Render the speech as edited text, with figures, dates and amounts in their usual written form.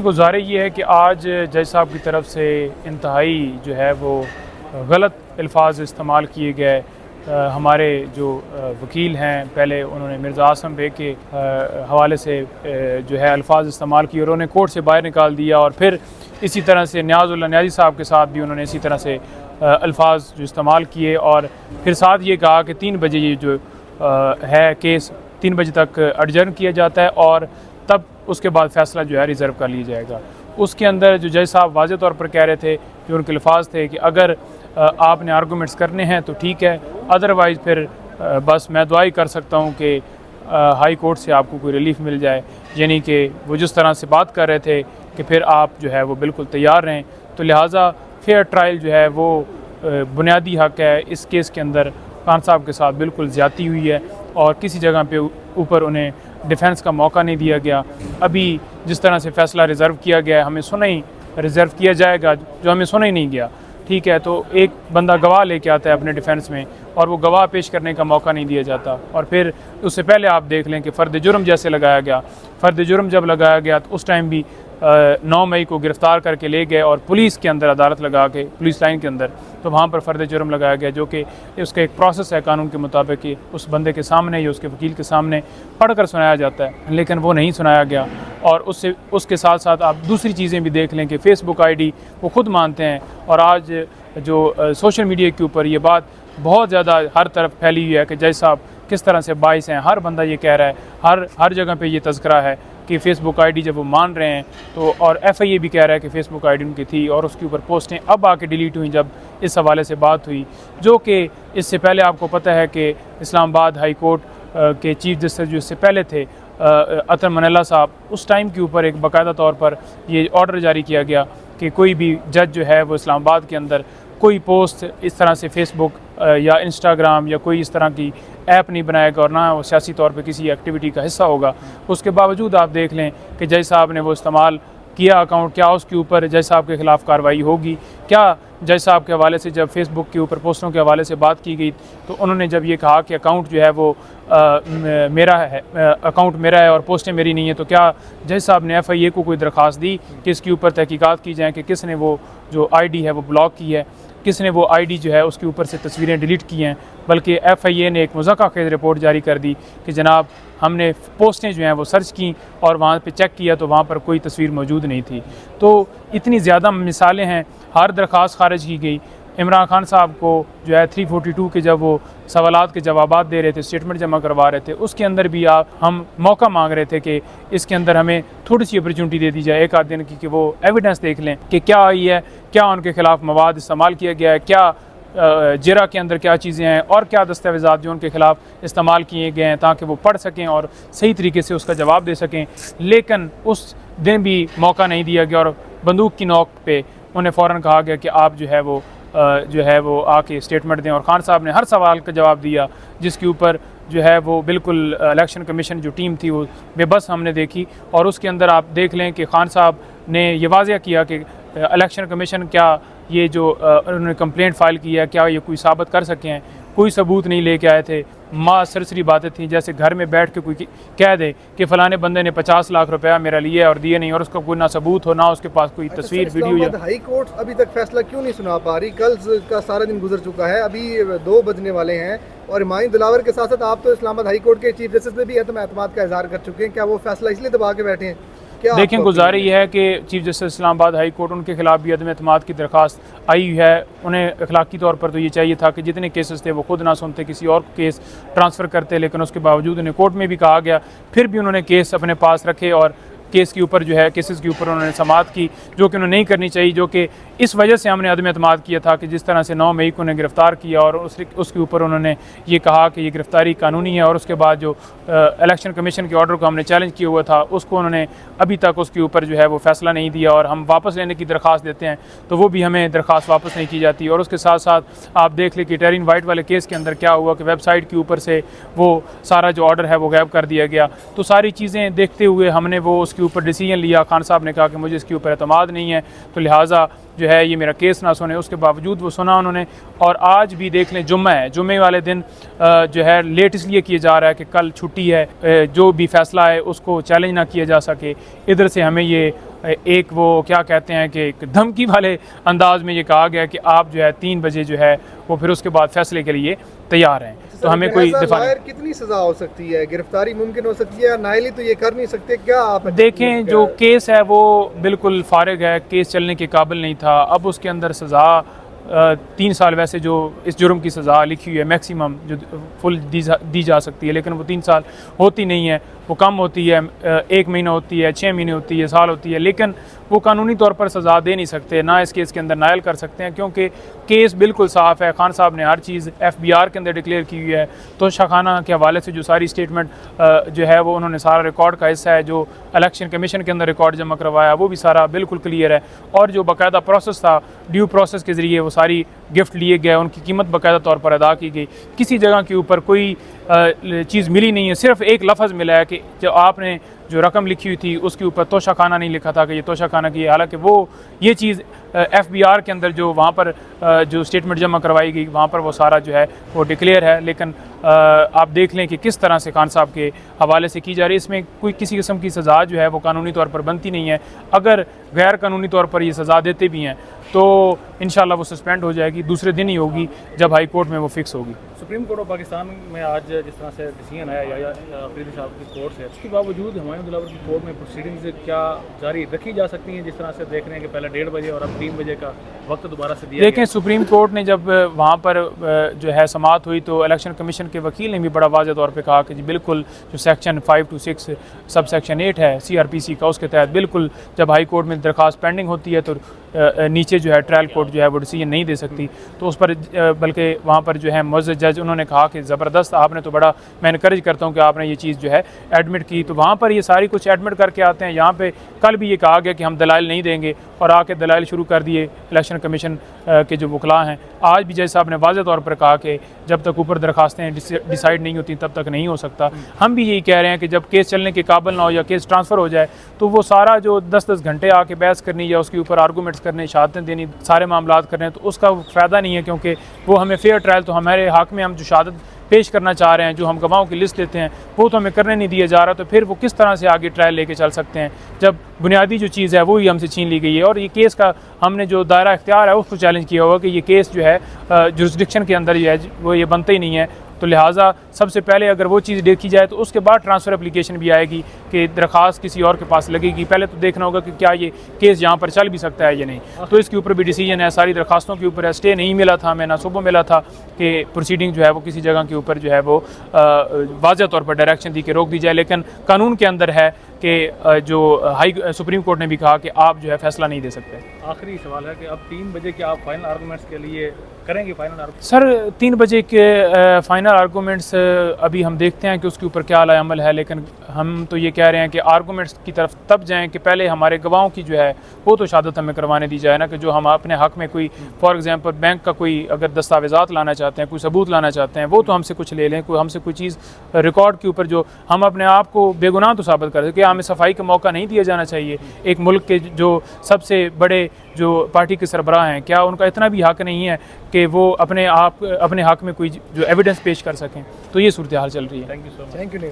गुजारिश ये है कि आज जज साहब की तरफ से इंतहाई जो है वो गलत अल्फाज इस्तेमाल किए गए। हमारे जो वकील हैं पहले उन्होंने मिर्ज़ा आसम बेग के हवाले से जो है अल्फाज इस्तेमाल किए और उन्हें कोर्ट से बाहर निकाल दिया, और फिर इसी तरह से न्याज़ुल्लाह न्याज़ी साहब के साथ भी उन्होंने इसी तरह से अल्फाज जो इस्तेमाल किए, और फिर साथ ये कहा कि 3 बजे ये जो है केस 3 बजे तक एडजर्न किया जाता है और तब उसके बाद फ़ैसला जो है रिज़र्व कर लिया जाएगा। उसके अंदर जो जज साहब वाज़े तौर पर कह रहे थे, जो उनके अल्फाज थे कि अगर आपने आर्गूमेंट्स करने हैं तो ठीक है, अदरवाइज़ फिर बस मैं दुआ ही कर सकता हूँ कि हाई कोर्ट से आपको कोई रिलीफ मिल जाए। यानी कि वो जिस तरह से बात कर रहे थे कि फिर आप जो है वो बिल्कुल तैयार रहें, तो लिहाजा फेयर ट्रायल जो है वो बुनियादी हक़ है। इस केस के अंदर खान साहब के साथ बिल्कुल ज़्यादती हुई है और किसी जगह पे ऊपर उन्हें डिफेंस का मौका नहीं दिया गया। अभी जिस तरह से फ़ैसला रिज़र्व किया गया है, हमें सुना ही रिज़र्व किया जाएगा जो हमें सुना ही नहीं गया, ठीक है। तो एक बंदा गवाह लेके आता है अपने डिफेंस में और वो गवाह पेश करने का मौका नहीं दिया जाता, और फिर उससे पहले आप देख लें कि फ़र्द जुर्म जैसे लगाया गया। फ़र्द जुर्म जब लगाया गया तो उस टाइम भी 9 मई को गिरफ़्तार करके ले गए और पुलिस के अंदर अदालत लगा के पुलिस लाइन के अंदर, तो वहाँ पर फ़र्द जुर्म लगाया गया, जो कि उसका एक प्रोसेस है कानून के मुताबिक कि उस बंदे के सामने या उसके वकील के सामने पढ़ कर सुनाया जाता है, लेकिन वो नहीं सुनाया गया। और उसके साथ साथ आप दूसरी चीज़ें भी देख लें कि फ़ेसबुक ID वो ख़ुद मानते हैं, और आज जो सोशल मीडिया के ऊपर ये बात बहुत ज़्यादा हर तरफ फैली हुई है कि जज साहब किस तरह से बाइस हैं। हर बंदा ये कह रहा है, हर जगह पे ये तज़किरा है कि फ़ेसबुक ID जब वो मान रहे हैं तो, और FIA भी कह रहा है कि फ़ेसबुक ID उनकी थी और उसके ऊपर पोस्टें अब आके डिलीट हुई जब इस हवाले से बात हुई। जो कि इससे पहले आपको पता है कि इस्लामाबाद हाई कोर्ट के चीफ जस्टिस जो इससे पहले थे अतर मनल्ला साहब, उस टाइम के ऊपर एक बाकायदा तौर पर ये ऑर्डर जारी किया गया कि कोई भी जज जो है वो इस्लामाबाद के अंदर कोई पोस्ट इस तरह से फ़ेसबुक या इंस्टाग्राम या कोई इस तरह की ऐप नहीं बनाएगा और ना वो सियासी तौर पे किसी एक्टिविटी का हिस्सा होगा। उसके बावजूद आप देख लें कि जज साहब ने वो इस्तेमाल किया अकाउंट, क्या उसके ऊपर जज साहब के ख़िलाफ़ कार्रवाई होगी? क्या जज साहब के हवाले से जब फेसबुक के ऊपर पोस्टों के हवाले से बात की गई तो उन्होंने जब ये कहा कि अकाउंट जो है वो मेरा है, अकाउंट मेरा है और पोस्टें मेरी नहीं है, तो क्या जज साहब ने FIA को कोई दरख्वास्त दी कि इसके ऊपर तहकीकात की जाए कि किसने वो जो ID है वो ब्लॉक की है, किसने वो ID जो है उसके ऊपर से तस्वीरें डिलीट की हैं? बल्कि FIA ने एक मुज़क्कर रिपोर्ट जारी कर दी कि जनाब हमने पोस्टें जो हैं वो सर्च की और वहाँ पे चेक किया तो वहाँ पर कोई तस्वीर मौजूद नहीं थी। तो इतनी ज़्यादा मिसालें हैं। हर दरख्वास्त खारिज की गई। इमरान खान साहब को जो है 342 के जब वो सवालात के जवाबात दे रहे थे, स्टेटमेंट जमा करवा रहे थे, उसके अंदर भी हम मौका मांग रहे थे कि इसके अंदर हमें थोड़ी सी अपॉर्चुनिटी दे दी जाए एक आध दिन की कि वो एविडेंस देख लें कि क्या आई है, क्या उनके ख़िलाफ़ मवाद इस्तेमाल किया गया है, क्या जरा के अंदर क्या चीज़ें हैं और क्या दस्तावेज़ात जो उनके ख़िलाफ़ इस्तेमाल किए गए हैं, ताकि वो पढ़ सकें और सही तरीके से उसका जवाब दे सकें। लेकिन उस दिन भी मौका नहीं दिया गया और बंदूक की नोक पे उन्हें फ़ौरन कहा गया कि आप जो है वो आके स्टेटमेंट दें। और खान साहब ने हर सवाल का जवाब दिया, जिसके ऊपर जो है वो बिल्कुल इलेक्शन कमीशन जो टीम थी वो बेबस हमने देखी। और उसके अंदर आप देख लें कि खान साहब ने ये वाज़ह किया कि इलेक्शन कमीशन क्या ये जो उन्होंने कंप्लेंट फ़ाइल की है क्या ये कोई साबित कर सके हैं? कोई सबूत नहीं लेके आए थे। माँ सरसरी बातें थी, जैसे घर में बैठ के कोई कह दे कि फ़लाने बंदे ने 50 लाख रुपया मेरा लिया और दिए नहीं, और उसका कोई ना सबूत हो ना उसके पास कोई तस्वीर वीडियो। या हाई कोर्ट अभी तक फैसला क्यों नहीं सुना पा रही? कल का सारा दिन गुजर चुका है, अभी 2 बजने वाले हैं और हिमायत दिलावर के साथ साथ आप तो इस्लामाबाद हाई कोर्ट के चीफ जस्टिस ने भी एतमाद का इजहार कर चुके हैं। क्या वो फैसला इसलिए दबा के बैठे हैं? देखें, गुजारिश ये है कि chief justice Islamabad high court उनके खिलाफ भी अदम एतमाद की दरख्वास्त आई है। उन्हें अखलाकी तौर पर तो ये चाहिए था कि जितने केसेस थे वो खुद ना सुनते, किसी और केस ट्रांसफ़र करते, लेकिन उसके बावजूद उन्हें कोर्ट में भी कहा गया, फिर भी उन्होंने केस अपने पास रखे और केस के ऊपर जो है केसेस के ऊपर उन्होंने समाअत की, जो कि उन्हें नहीं करनी चाहिए। जो कि इस वजह से हमने अदम एतमाद किया था कि जिस तरह से 9 मई को उन्हें गिरफ़्तार किया और उसके ऊपर उन्होंने ये कहा कि ये गिरफ़्तारी कानूनी है, और उसके बाद जो इलेक्शन कमीशन के ऑर्डर को हमने चैलेंज किया हुआ था उसको उन्होंने अभी तक उसके ऊपर जो है वो फ़ैसला नहीं दिया, और हम वापस लेने की दरख्वास्त देते हैं तो वो भी हमें दरख्वास्त वापस नहीं की जाती। और उसके साथ साथ आप देख लें कि टेरिन वाइट वाले केस के अंदर क्या हुआ कि वेबसाइट के ऊपर से वो सारा जो ऑर्डर है वो गायब कर दिया गया। तो सारी चीज़ें देखते हुए हमने वो उसके ऊपर डिसीजन लिया। खान साहब ने कहा कि मुझे इसके ऊपर एतमाद नहीं है, तो लिहाजा जो है ये मेरा केस ना सुने। उसके बावजूद वो सुना उन्होंने। और आज भी देख लें, जुम्मा है, जुम्मे वाले दिन जो है लेट इसलिए किया जा रहा है कि कल छुट्टी है, जो भी फैसला है उसको चैलेंज ना किया जा सके। इधर से हमें ये एक वो क्या कहते हैं कि एक धमकी वाले अंदाज में ये कहा गया कि आप जो है 3 बजे जो है वो फिर उसके बाद फैसले के लिए तैयार हैं। तो हमें कोई दिफा नहीं। कितनी सजा हो सकती है, गिरफ्तारी मुमकिन हो सकती है या नाइली तो ये कर नहीं सकते, क्या आप देखें जो केस है वो बिल्कुल फारिग है, केस चलने के काबिल नहीं था। अब उसके अंदर सज़ा 3 साल वैसे जो इस जुर्म की सज़ा लिखी हुई है मैक्सिमम जो फुल दी जा सकती है, लेकिन वो 3 साल होती नहीं है, वो कम होती है, 1 महीना होती है, 6 महीने होती है, साल होती है। लेकिन वो कानूनी तौर पर सज़ा दे नहीं सकते, ना इस केस के अंदर नायल कर सकते हैं, क्योंकि केस बिल्कुल साफ़ है। खान साहब ने हर चीज़ FBR के अंदर डिक्लेयर की हुई है। तो शाखाना के हवाले से जो सारी स्टेटमेंट जो है वो उन्होंने सारा रिकॉर्ड का हिस्सा है, जो इलेक्शन कमीशन के अंदर रिकॉर्ड जमा करवाया वो भी सारा बिल्कुल क्लियर है। और जो बाकायदा प्रोसेस था, ड्यू प्रोसेस के ज़रिए वो सारी गिफ्ट लिए गए, उनकी कीमत बाकायदा तौर पर अदा की गई। किसी जगह के ऊपर कोई चीज़ मिली नहीं है, सिर्फ एक लफ्ज़ मिला है कि जो आपने जो रकम लिखी हुई थी उसके ऊपर तोशाखाना नहीं लिखा था कि ये तोशाखाना की है। हालांकि वो ये चीज़ FBR के अंदर जो वहाँ पर जो स्टेटमेंट जमा करवाई गई वहाँ पर वो सारा जो है वो डिक्लेयर है। लेकिन आप देख लें कि किस तरह से खान साहब के हवाले से की जा रही है। इसमें कोई किसी किस्म की सज़ा जो है वो कानूनी तौर पर बनती नहीं है। अगर गैर कानूनी तौर पर ये सज़ा देते भी हैं तो इंशाल्लाह वो सस्पेंड हो जाएगी, दूसरे दिन ही होगी जब हाई कोर्ट में वो फिक्स होगी। सुप्रीम कोर्ट ऑफ पाकिस्तान में आज जिस तरह से डिसीजन आया या अफरीदी साहब की कोर्ट से, उसके बावजूद हुमायूं दिलावर की कोर्ट में प्रोसीडिंग्स क्या जारी रखी जा सकती हैं? जिस तरह से देख रहे हैं कि पहले 1:30 बजे और अब 3 बजे का वक्त दोबारा से दिया। देखें सुप्रीम कोर्ट ने जब वहाँ पर जो है समाअत हुई तो इलेक्शन कमीशन के वकील ने भी बड़ा वाज़ेह तौर पर कहा कि जी बिल्कुल जो सेक्शन 5 to 6 सब सेक्शन 8 है CRPC का, उसके तहत बिल्कुल जब हाई कोर्ट में दरख्वास्त पेंडिंग होती है तो नीचे जो है ट्रायल कोर्ट जो है वो डिसीजन नहीं दे सकती। तो उस पर बल्कि वहाँ पर जो है मुअज़्ज़ज़ जज उन्होंने कहा कि ज़बरदस्त, आपने तो बड़ा, मैं इनकरेज करता हूँ कि आपने ये चीज़ जो है एडमिट की। तो वहाँ पर ये सारी कुछ एडमिट करके आते हैं। यहाँ पे कल भी ये कहा गया कि हम दलाइल नहीं देंगे और आके दलाइल शुरू कर दिए इलेक्शन कमीशन के जो वकला हैं। आज भी जज साहब ने वाज़ेह तौर पर कहा कि जब तक ऊपर दरखास्तें डिसाइड नहीं होती तब तक नहीं हो सकता। हम भी यही कह रहे हैं कि जब केस चलने के काबिल ना हो या केस ट्रांसफ़र हो जाए तो वो सारा जो 10-10 घंटे आके बहस करनी या उसके ऊपर आर्गूमेंट्स करने, शहादतें देनी, सारे मामलात करने, तो उसका फ़ायदा नहीं है, क्योंकि वो हमें फेयर ट्रायल, तो हमारे हक़ में हम जो शहादत पेश करना चाह रहे हैं, जो हम गवाहों की लिस्ट देते हैं, वो तो हमें करने नहीं दिया जा रहा। तो फिर वो किस तरह से आगे ट्रायल लेके चल सकते हैं जब बुनियादी जो चीज़ है वो ही हमसे छीन ली गई है। और ये केस का हमने जो दायरा इख्तियार है उसको चैलेंज किया हुआ कि ये केस जो है जुरिस्डिक्शन के अंदर जो है वो ये बनता ही नहीं है। तो लिहाजा सबसे पहले अगर वो चीज़ देखी जाए तो उसके बाद ट्रांसफ़र एप्लीकेशन भी आएगी कि दरख्वास्त किसी और के पास लगेगी। पहले तो देखना होगा कि क्या ये केस यहाँ पर चल भी सकता है या नहीं। तो इसके ऊपर भी डिसीजन है, सारी दरख्वास्तों के ऊपर है। स्टे नहीं मिला था, हमें ना सुबह मिला था कि प्रोसीडिंग जो है वो किसी जगह के ऊपर जो है वो वाज़ेह तौर पर डायरेक्शन दी कि रोक दी जाए। लेकिन कानून के अंदर है कि जो सुप्रीम कोर्ट ने भी कहा कि आप जो है फैसला नहीं दे सकते। आखिरी सवाल है कि अब 3 बजे क्या आप फाइनल आर्गूमेंट्स के लिए करेंगे? फाइनल आर्गूमेंट्स सर 3 बजे के फाइनल आर्गूमेंट्स अभी हम देखते हैं कि उसके ऊपर क्या अमल है। लेकिन हम तो ये कह रहे हैं कि आर्गूमेंट्स की तरफ तब जाएं कि पहले हमारे गवाहों की जो है वो तो शहादत हमें करवाने दी जाए ना, कि जो हम अपने हक़ में कोई फॉर एग्जांपल बैंक का कोई अगर दस्तावेज़ात लाना चाहते हैं, कोई सबूत लाना चाहते हैं, वो तो हमसे कुछ ले लें। कोई हमसे कोई चीज़ रिकॉर्ड के ऊपर जो हम अपने आप को बेगुनाह तो साबित कर सकें, हमें सफाई का मौका नहीं दिया जाना चाहिए। एक मुल्क के जो सबसे बड़े जो पार्टी के सरबराह हैं, क्या उनका इतना भी हक़ नहीं है कि वो अपने हक़ में कोई जो एविडेंस पेश कर सकें? तो ये सूरत हाल चल रही है। Thank you so much. Thank you.